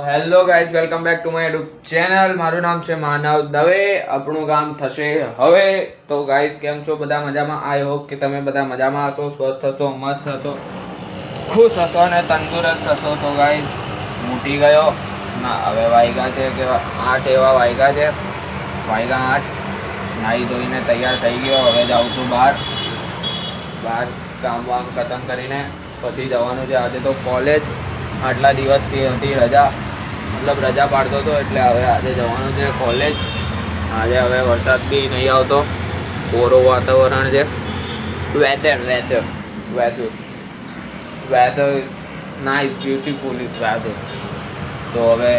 Hello guys, welcome back to my YouTube channel. મારું નામ છે માનવ દવે. આપણું કામ થશે હવે. તો ગાઈઝ, કેમ છો? બધા મજામાં? આઈ હોપ કે તમે બધા મજામાં હશો, સ્વસ્થ હશો, મસ્ત હશો, ખુશ હશો અને તંદુરસ્ત હશો. તો ગાઈઝ, મૂટી ગયો ના, હવે વાગ્યા છે કે 8 એવા વાગ્યા છે. વાગ્યા 8. નાહી ધોઈને તૈયાર થઈ ગયો. હવે જાઉં છું બહાર કામ વામ ખતમ કરીને પછી જવાનું છે. આજે તો કોલેજ આટલા દિવસથી હતી રજા, મતલબ રજા પાડતો હતો, એટલે હવે આજે જવાનું છે કોલેજ. આજે હવે વરસાદ બી નહીં આવતો, કોરું વાતાવરણ છે. Weather nice, beautiful is weather. તો હવે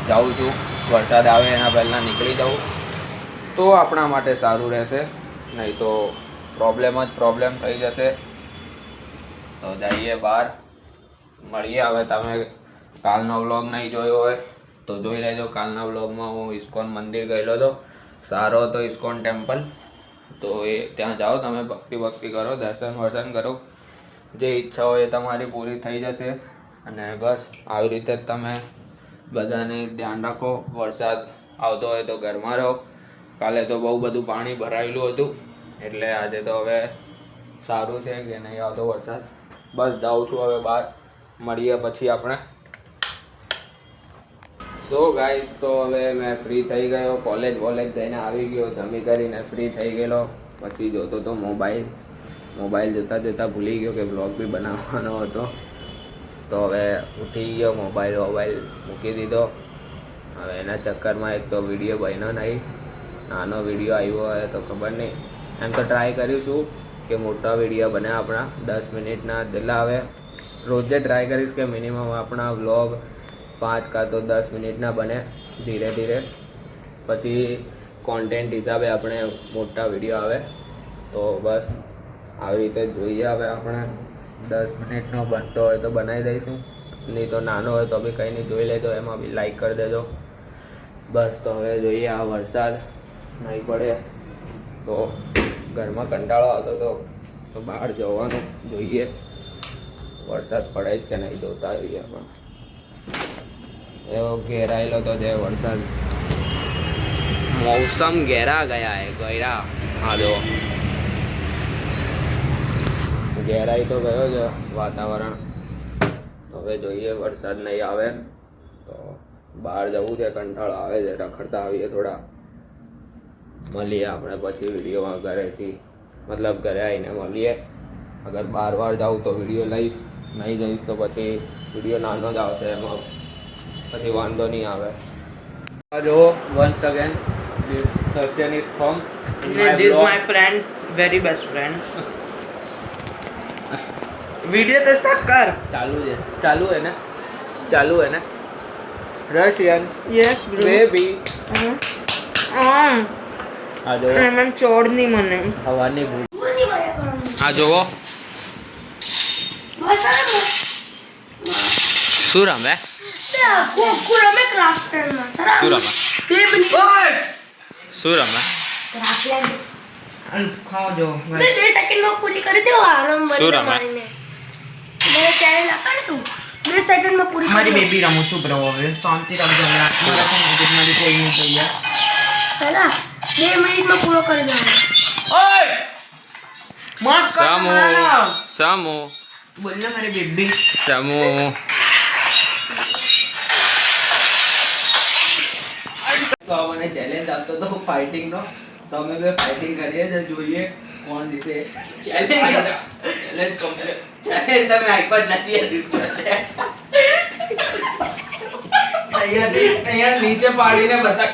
જાઉં છું. વરસાદ આવે એના પહેલાં નીકળી જાઉં તો આપણા માટે સારું રહેશે, નહીં તો પ્રોબ્લેમ થઈ જશે. તો જઈએ બહાર, મળીએ. હવે તમે કાલનો વ્લોગ નહીં જોયો હોય તો જોઈ લેજો. કાલના વ્લોગમાં હું ઇસ્કોન મંદિર ગયેલો હતો. સારો હતો ઇસ્કોન ટેમ્પલ. તો એ ત્યાં જાઓ, તમે ભક્તિ કરો, દર્શન કરો, જે ઈચ્છા હોય એ તમારી પૂરી થઈ જશે. અને બસ આવી રીતે જ તમે બધાને ધ્યાન રાખો. વરસાદ આવતો હોય તો ઘરમાં રહો. કાલે તો બહુ બધું પાણી ભરાયેલું હતું, એટલે આજે તો હવે સારું છે કે નહીં આવતો વરસાદ. બસ જાઉં છું હવે બહાર, મળીએ પછી આપણે. સો ગાઈસ, તો હવે મેં ફ્રી થઈ ગયો, કોલેજ જઈને આવી ગયો, જમી કરીને ફ્રી થઈ ગયેલો. પછી જોતો તો મોબાઈલ જોતા ભૂલી ગયો કે બ્લોગ બી બનાવવાનો હતો. તો હવે ઉઠી ગયો, મોબાઈલ મૂકી દીધો. હવે એના ચક્કરમાં એક તો વિડીયો બન્યો નહીં, નાનો વિડીયો આવ્યો હોય તો ખબર નહીં. એમ તો ટ્રાય કરીશું કે મોટા વિડીયો બને આપણા 10 મિનિટના જેટલા. હવે રોજે ટ્રાય કરીશ કે મિનિમમ આપણા વ્લોગ 5 કાં તો 10 મિનિટના બને. ધીરે ધીરે પછી કોન્ટેન્ટ હિસાબે આપણે મોટા વિડીયો આવે. તો બસ આવી રીતે જોઈએ. હવે આપણે 10 મિનિટનો બનતો હોય તો બનાવી દઈશું, નહીં તો નાનો હોય તો બી કંઈ નહીં, જોઈ લેજો. એમાં બી લાઈક કરી દેજો. બસ તો હવે જોઈએ. આ વરસાદ નહીં પડે તો ઘરમાં કંટાળો આવતો હતો, તો બહાર જવાનું જોઈએ. વરસાદ પડે જ કે નહીં જોતા આવીએ. પણ એવો ઘેરાયેલો તો છે વરસાદ. મૌસમ ઘેરા ગયા હા જો ઘેરાઈ તો ગયો છે વાતાવરણ. હવે જોઈએ, વરસાદ નહીં આવે તો બહાર જવું છે. કંટાળો આવે છે, રખડતા આવીએ થોડા. મળીએ આપણે પછી વિડીયોમાં ઘરે આવીને મળીએ. અગર બાર જાઉં તો વિડીયો લઈશ, નહીં જઈશ તો પછી વિડીયો નાનો જ આવશે, એમાં પછી વાંધો નહીં આવે. જો once again this Thursday is from this is my friend, very best friend. Video तो स्टार्ट कर. चालू है ना रशियन. Yes bro. बेबी आ जो मैम छोड़नी मने हवानी भूख. आ જોવો શું રમે? શું રમે? खाओ जो 2 सेकंड में पूरी कर दो. आलम શું बंद રમે? मारीने मेरा चैनल अपन तू 2 सेकंड में पूरी हमारी बेबी रमो. चुप रहो, હવે શાંતિ રાખજો. મારા ફોન મારી કોઈ નહીં થઈ चला 2 मिनट में पूरा कर देना. ओए मत कर. समू बोलना मेरी बेबी. समू તો મને ચેલેન્જ આપતો તો ફાઇટિંગ નો, તો અમે બે ફાઇટિંગ કરીએ છે. જોઈએ કોણ જીતે. ચેલેન્જ તમે આઈપડ નથી અહીંયા નીચે પાડીને બતા.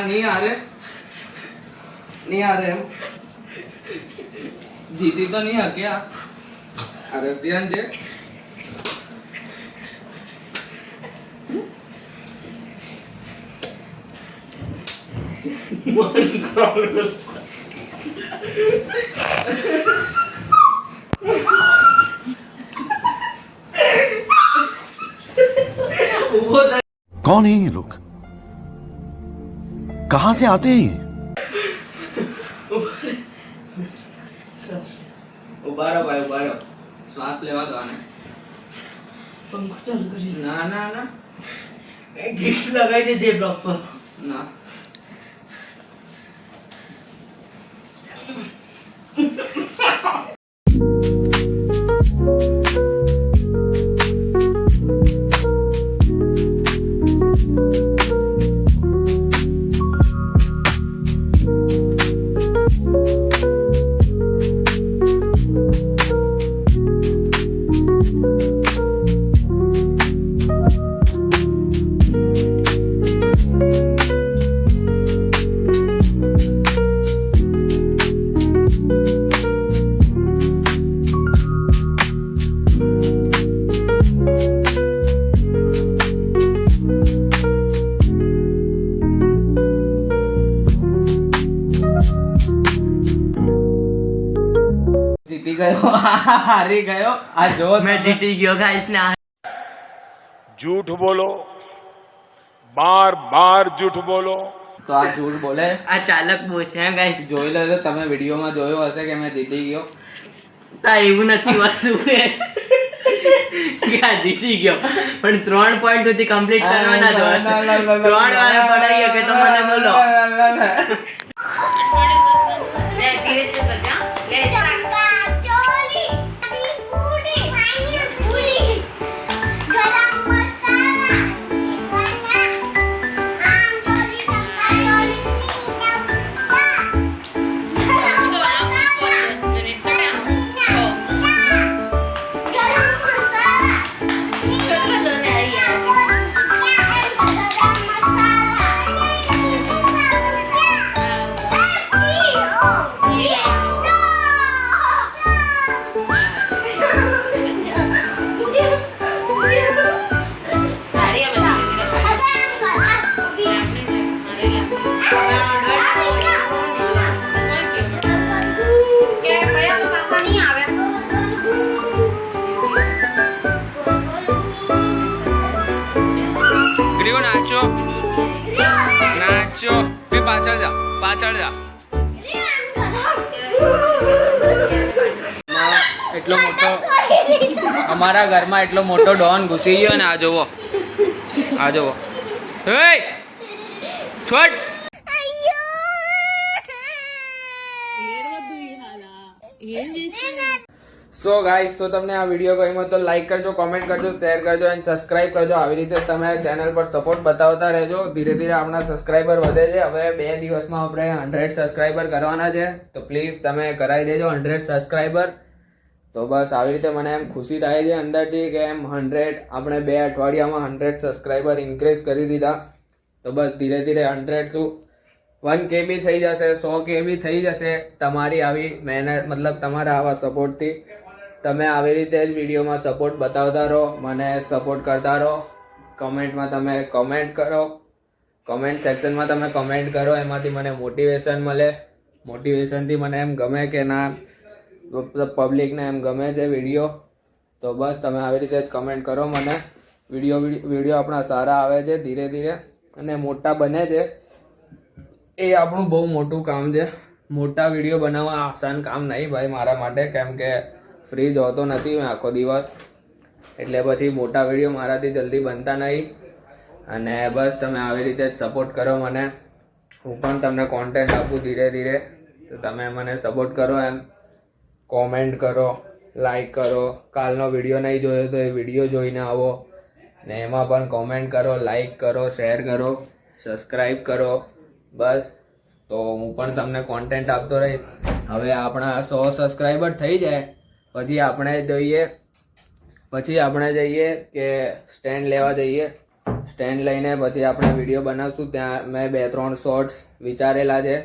नहीं आ रहे हम जीती तो नहीं है क्या रशियन जे कौन है ये लोग कहां से आते हैं ये ઉભા રહો ભાઈ ઉભા રહો શ્વાસ લેવા દો આને પંખો ચાલુ કરી ના ના ના ગીસ લગાઈ છે જે બ્લોક પર ના જીતી ગયો હારી ગયો આ જો મેં જીતી ગયો ગાઈસ ને झूठ बोलो बार बार झूठ बोलो તો આ झूठ બોલે આ ચાલક બહુ છે હે ગાઈસ જોઈ લેજો તમે વિડીયોમાં જોયો હશે કે મેં જીતી ગયો તા એવું નથી વસ્તુ કે આ જીતી ગયો પણ 3 પોઈન્ટ સુધી કમ્પ્લીટ કરવાના તો 3 વાર પડાઈ ગયો કે તો મને બોલો ધીરે ધીરે કરજા લે સ્ટાર્ટ ચોલી પૂરી પાણી પૂરી ગરમ મસાલા આમ ચોલી ટંકારી ગ્રીવ નાચો નાચો બે પાછળ જા એટલો મોટો અમારા ઘરમાં એટલો મોટો ડોન ઘૂસી ગયો ને આ જોવો હે છોડ સો ગાઈસ તો તમને આ વિડીયો ગમ્યો તો લાઈક કરજો કોમેન્ટ કરજો શેર કરજો અને સબસ્ક્રાઇબ કરજો આવી રીતે તમે ચેનલ પર સપોર્ટ બતાવતા રહેજો ધીરે ધીરે આપણા સબસ્ક્રાઇબર વધે છે હવે 2 દિવસમાં આપણે 100 સબસ્ક્રાઇબર કરવાના છે તો પ્લીઝ તમે કરાવી દેજો 100 સબસ્ક્રાઇબર તો બસ આવી રીતે મને એમ ખુશી થાય છે અંદરથી કે એમ 100 આપણે 2 અઠવાડિયામાં 100 સબસ્ક્રાઇબર ઇન્ક્રીઝ કરી દીધા તો બસ ધીરે ધીરે 100 શું 1K બી થઈ જશે 100K બી થઈ જશે તમારી આવી મહેનત મતલબ તમારા આવા સપોર્ટથી તમે આવી રીતે જ વિડીયોમાં સપોર્ટ બતાવતા રહો મને સપોર્ટ કરતા રહો કમેન્ટમાં તમે કમેન્ટ કરો કમેન્ટ સેક્શનમાં તમે કમેન્ટ કરો એમાંથી મને મોટિવેશન મળે મોટિવેશનથી મને એમ ગમે કે ના પબ્લિકને એમ ગમે છે વિડીયો તો બસ તમે આવી રીતે જ કમેન્ટ કરો મને વિડીયો આપણા સારા આવે છે ધીરે ધીરે અને મોટા બને છે એ આપણું બહુ મોટું કામ છે મોટા વિડીયો બનાવવા આસાન કામ નહીં ભાઈ મારા માટે કેમ કે ફ્રી જ હોતો નથી મેં આખો દિવસ એટલે પછી મોટા વિડીયો મારાથી જલ્દી બનતા નહીં અને બસ તમે આવી રીતે જ સપોર્ટ કરો મને હું પણ તમને કોન્ટેન્ટ આપું ધીરે ધીરે તો તમે મને સપોર્ટ કરો એમ કોમેન્ટ કરો લાઈક કરો કાલનો વિડીયો નહીં જોયો તો એ વિડીયો જોઈને આવો ને એમાં પણ કોમેન્ટ કરો લાઈક કરો શેર કરો સબસ્ક્રાઈબ કરો બસ તો હું પણ તમને કોન્ટેન્ટ આપતો રહીશ હવે આપણા 100 સબસ્ક્રાઈબર થઈ જાય પછી આપણે જઈએ કે સ્ટેન્ડ લેવા જઈએ સ્ટેન્ડ લઈને પછી આપણે વિડીયો બનાવશું. ત્યાં મેં 2-3 શોર્ટ્સ વિચારેલા છે,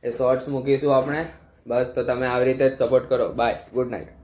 એ શોર્ટ્સ મૂકીશું આપણે. બસ તો તમે આવી રીતે જ સપોર્ટ કરો. Bye, good night.